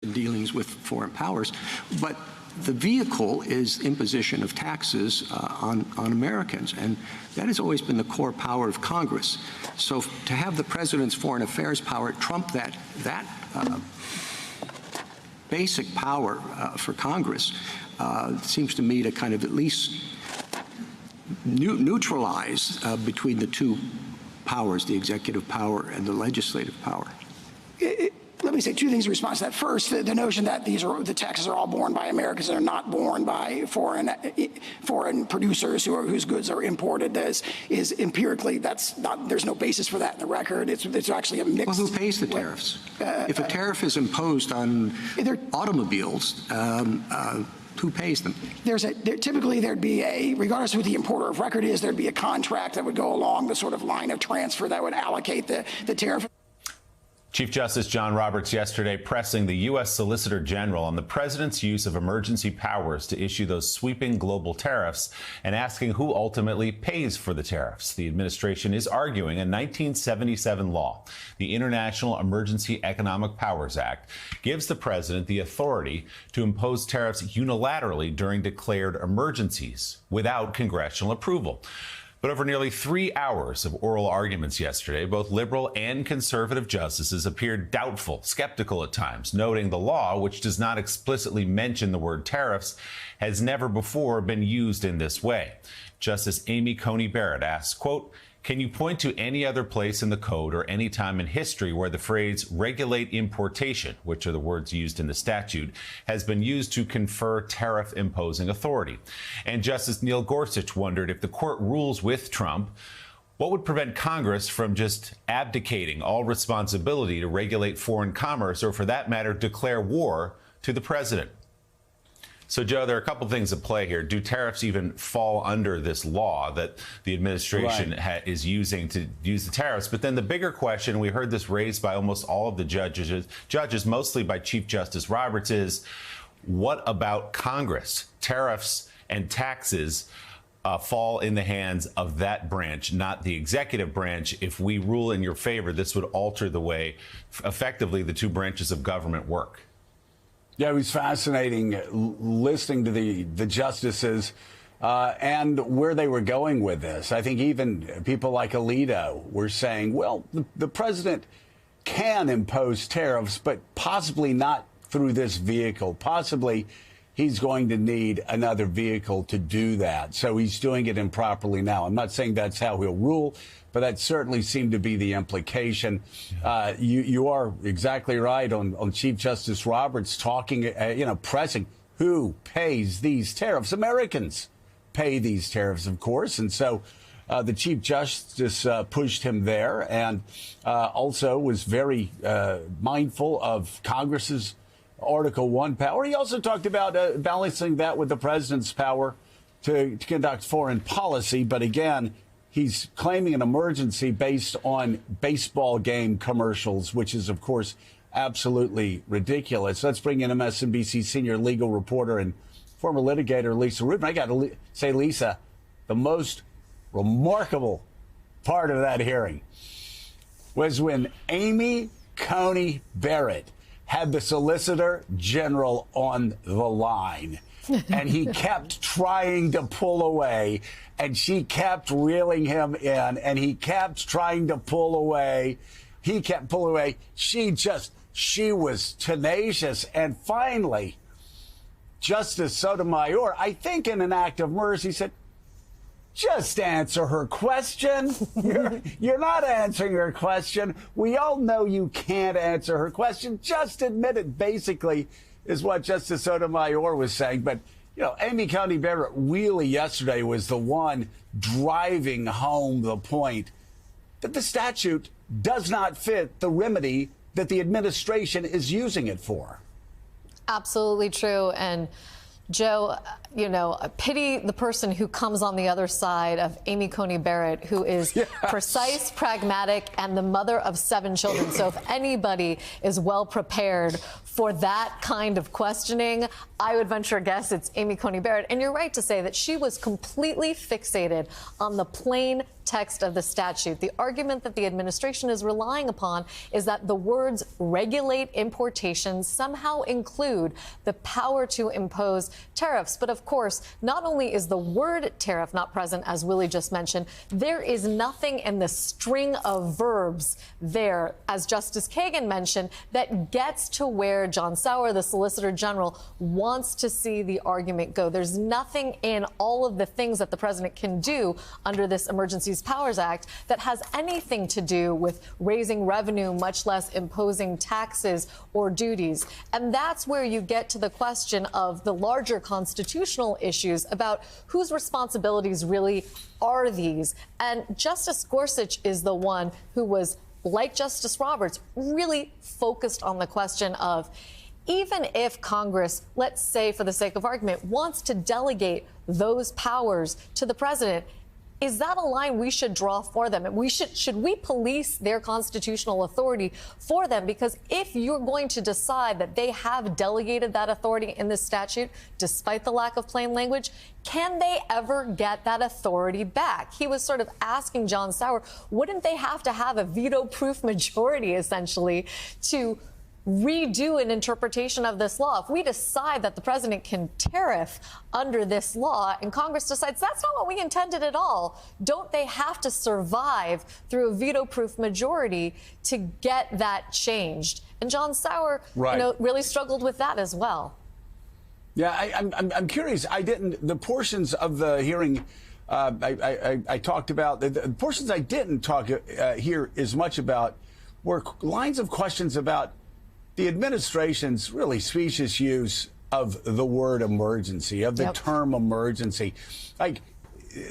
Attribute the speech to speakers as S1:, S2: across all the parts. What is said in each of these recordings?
S1: dealings with foreign powers, but the vehicle is imposition of taxes on Americans, and that has always been the core power of Congress. So to have the president's foreign affairs power trump that basic power for Congress seems to me to kind of at least neutralize between the two powers, the executive power and the legislative power.
S2: Let me say two things in response to that. First, the notion that the taxes are all borne by Americans and are not borne by foreign producers whose goods are imported is empirically, there's no basis for that in the record. It's actually a mix.
S1: Well, who pays the tariffs? If a tariff is imposed on automobiles, who pays them?
S2: Typically there'd be regardless of who the importer of record is, there'd be a contract that would go along the sort of line of transfer that would allocate the tariff.
S3: Chief Justice John Roberts yesterday pressing the U.S. Solicitor General on the president's use of emergency powers to issue those sweeping global tariffs and asking who ultimately pays for the tariffs. The administration is arguing a 1977 law, the International Emergency Economic Powers Act, gives the president the authority to impose tariffs unilaterally during declared emergencies without congressional approval. But over nearly 3 hours of oral arguments yesterday, both liberal and conservative justices appeared doubtful, skeptical at times, noting the law, which does not explicitly mention the word tariffs, has never before been used in this way. Justice Amy Coney Barrett asks, quote, "Can you point to any other place in the code or any time in history where the phrase regulate importation," which are the words used in the statute, has been used to confer tariff-imposing authority? And Justice Neil Gorsuch wondered if the court rules with Trump, what would prevent Congress from just abdicating all responsibility to regulate foreign commerce or, for that matter, declare war to the president? So, Joe, there are a couple things at play here. Do tariffs even fall under this law that the administration is using to use the tariffs? But then the bigger question, we heard this raised by almost all of the judges, mostly by Chief Justice Roberts, is what about Congress? Tariffs and taxes fall in the hands of that branch, not the executive branch. If we rule in your favor, this would alter the way, effectively, the two branches of government work.
S4: Yeah, it was fascinating listening to the justices and where they were going with this. I think even people like Alito were saying, well, the president can impose tariffs, but possibly not through this vehicle. Possibly he's going to need another vehicle to do that. So he's doing it improperly now. I'm not saying that's how he'll rule, but that certainly seemed to be the implication. You are exactly right on Chief Justice Roberts talking, pressing who pays these tariffs. Americans pay these tariffs, of course. And so the Chief Justice pushed him there and also was very mindful of Congress's Article 1 power. He also talked about balancing that with the president's power to conduct foreign policy. But again, he's claiming an emergency based on baseball game commercials, which is, of course, absolutely ridiculous. Let's bring in MSNBC senior legal reporter and former litigator Lisa Rubin. I got to say, Lisa, the most remarkable part of that hearing was when Amy Coney Barrett had the Solicitor General on the line. And he kept trying to pull away, and she kept reeling him in, and he kept trying to pull away. He kept pulling away. She was tenacious. And finally, Justice Sotomayor, I think in an act of mercy, said, just answer her question. You're not answering her question. We all know you can't answer her question. Just admit it, basically, is what Justice Sotomayor was saying. But, Amy Coney Barrett really yesterday was the one driving home the point that the statute does not fit the remedy that the administration is using it for.
S5: Absolutely true. And Joe, pity the person who comes on the other side of Amy Coney Barrett, who is precise, pragmatic, and the mother of 7 children. So if anybody is well prepared for that kind of questioning, I would venture a guess it's Amy Coney Barrett. And you're right to say that she was completely fixated on the plain text of the statute. The argument that the administration is relying upon is that the words regulate importations somehow include the power to impose tariffs. But of course, not only is the word tariff not present, as Willie just mentioned, there is nothing in the string of verbs there, as Justice Kagan mentioned, that gets to where John Sauer, the Solicitor General, wants to see the argument go. There's nothing in all of the things that the president can do under this Emergencies Powers Act that has anything to do with raising revenue, much less imposing taxes or duties. And that's where you get to the question of the larger constitutional issues about whose responsibilities really are these. And Justice Gorsuch is the one who was, like Justice Roberts, really focused on the question of, even if Congress, let's say for the sake of argument, wants to delegate those powers to the president, is that a line we should draw for them? And should we police their constitutional authority for them? Because if you're going to decide that they have delegated that authority in this statute, despite the lack of plain language, can they ever get that authority back? He was sort of asking John Sauer, wouldn't they have to have a veto-proof majority, essentially, to redo an interpretation of this law? If we decide that the president can tariff under this law and Congress decides that's not what we intended at all, don't they have to survive through a veto-proof majority to get that changed? And John Sauer, really struggled with that as well.
S4: Yeah, I'm curious. The portions of the hearing I talked about, the portions I didn't hear as much about were lines of questions about the administration's really specious use of the word emergency, of the term emergency. Like,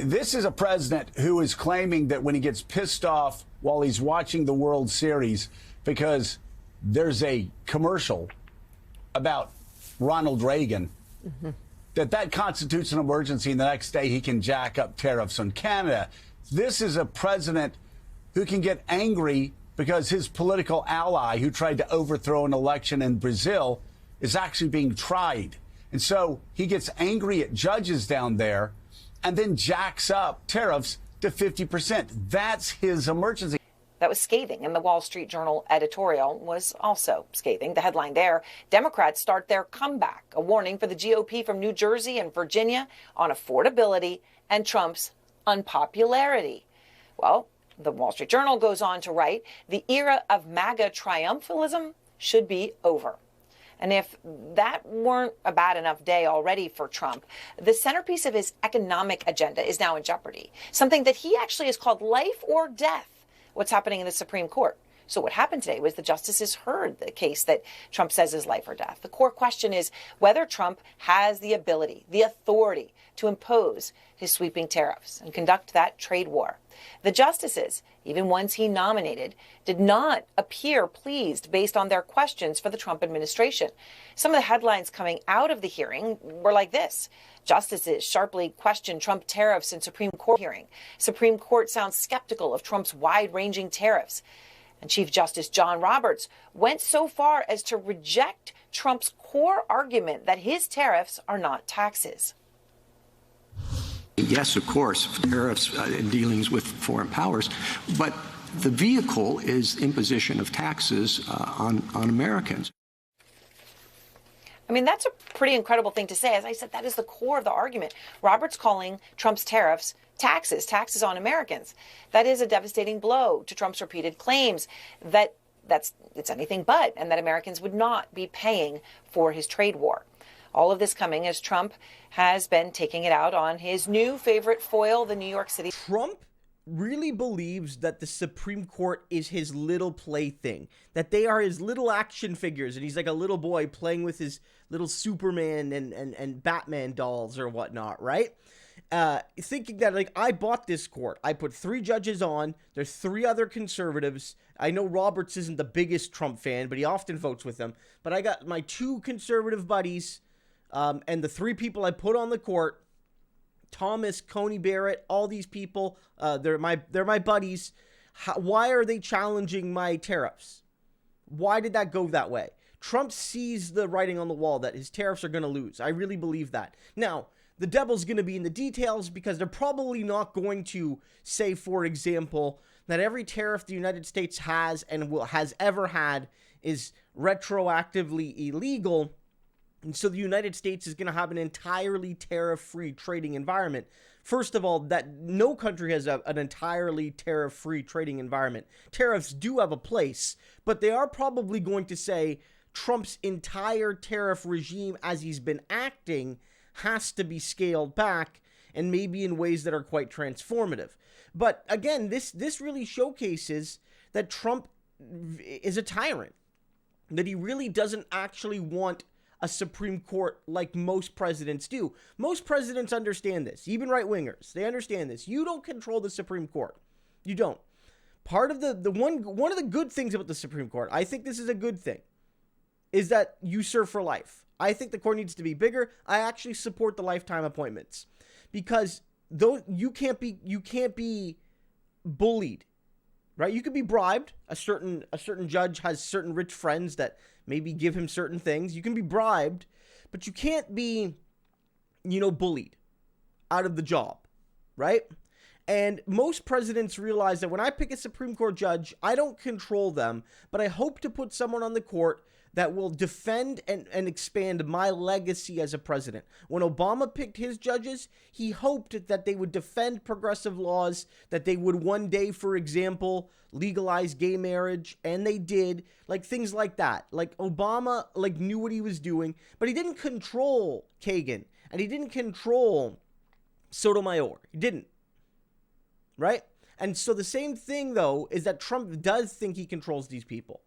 S4: this is a president who is claiming that when he gets pissed off while he's watching the World Series because there's a commercial about Ronald Reagan, that constitutes an emergency, and the next day he can jack up tariffs on Canada. This is a president who can get angry because his political ally who tried to overthrow an election in Brazil is actually being tried. And so he gets angry at judges down there and then jacks up tariffs to 50%. That's his emergency.
S6: That was scathing, and the Wall Street Journal editorial was also scathing. The headline there, Democrats start their comeback, a warning for the GOP from New Jersey and Virginia on affordability and Trump's unpopularity. Well, the Wall Street Journal goes on to write, the era of MAGA triumphalism should be over. And if that weren't a bad enough day already for Trump, the centerpiece of his economic agenda is now in jeopardy, something that he actually has called life or death, what's happening in the Supreme Court. So what happened today was the justices heard the case that Trump says is life or death. The core question is whether Trump has the ability, the authority to impose his sweeping tariffs and conduct that trade war. The justices, even ones he nominated, did not appear pleased based on their questions for the Trump administration. Some of the headlines coming out of the hearing were like this. Justices sharply questioned Trump tariffs in Supreme Court hearing. Supreme Court sounds skeptical of Trump's wide-ranging tariffs. And Chief Justice John Roberts went so far as to reject Trump's core argument that his tariffs are not taxes.
S1: Yes, of course, tariffs in dealings with foreign powers, but the vehicle is imposition of taxes on Americans.
S6: I mean, that's a pretty incredible thing to say. As I said, that is the core of the argument. Roberts calling Trump's tariffs taxes on Americans. That is a devastating blow to Trump's repeated claims that it's anything but, and that Americans would not be paying for his trade war. All of this coming as Trump has been taking it out on his new favorite foil, the New York City.
S7: Trump really believes that the Supreme Court is his little plaything, that they are his little action figures, and he's like a little boy playing with his little Superman and Batman dolls or whatnot, right? Thinking that, like, I bought this court. I put 3 judges on. There's 3 other conservatives. I know Roberts isn't the biggest Trump fan, but he often votes with them. But I got my 2 conservative buddies, and the 3 people I put on the court, Thomas, Coney Barrett, all these people, they're my buddies. Why are they challenging my tariffs? Why did that go that way? Trump sees the writing on the wall that his tariffs are going to lose. I really believe that. Now, the devil's going to be in the details, because they're probably not going to say, for example, that every tariff the United States has and has ever had is retroactively illegal. And so the United States is going to have an entirely tariff-free trading environment. First of all, that no country has an entirely tariff-free trading environment. Tariffs do have a place, but they are probably going to say Trump's entire tariff regime as he's been acting has to be scaled back, and maybe in ways that are quite transformative. But again, this really showcases that Trump is a tyrant, that he really doesn't actually want a Supreme Court like most presidents do. Most presidents understand this, even right-wingers. They understand this. You don't control the Supreme Court. You don't. Part of one of the good things about the Supreme Court, I think this is a good thing, is that you serve for life. I think the court needs to be bigger. I actually support the lifetime appointments, because though you can't be bullied, right? You could be bribed. A certain judge has certain rich friends that maybe give him certain things. You can be bribed, but you can't be, bullied out of the job, right? And most presidents realize that when I pick a Supreme Court judge, I don't control them, but I hope to put someone on the court that will defend and expand my legacy as a president. When Obama picked his judges, he hoped that they would defend progressive laws, that they would one day, for example, legalize gay marriage, and they did, like things like that. Like Obama knew what he was doing, but he didn't control Kagan, and he didn't control Sotomayor. He didn't. Right? And so the same thing, though, is that Trump does think he controls these people.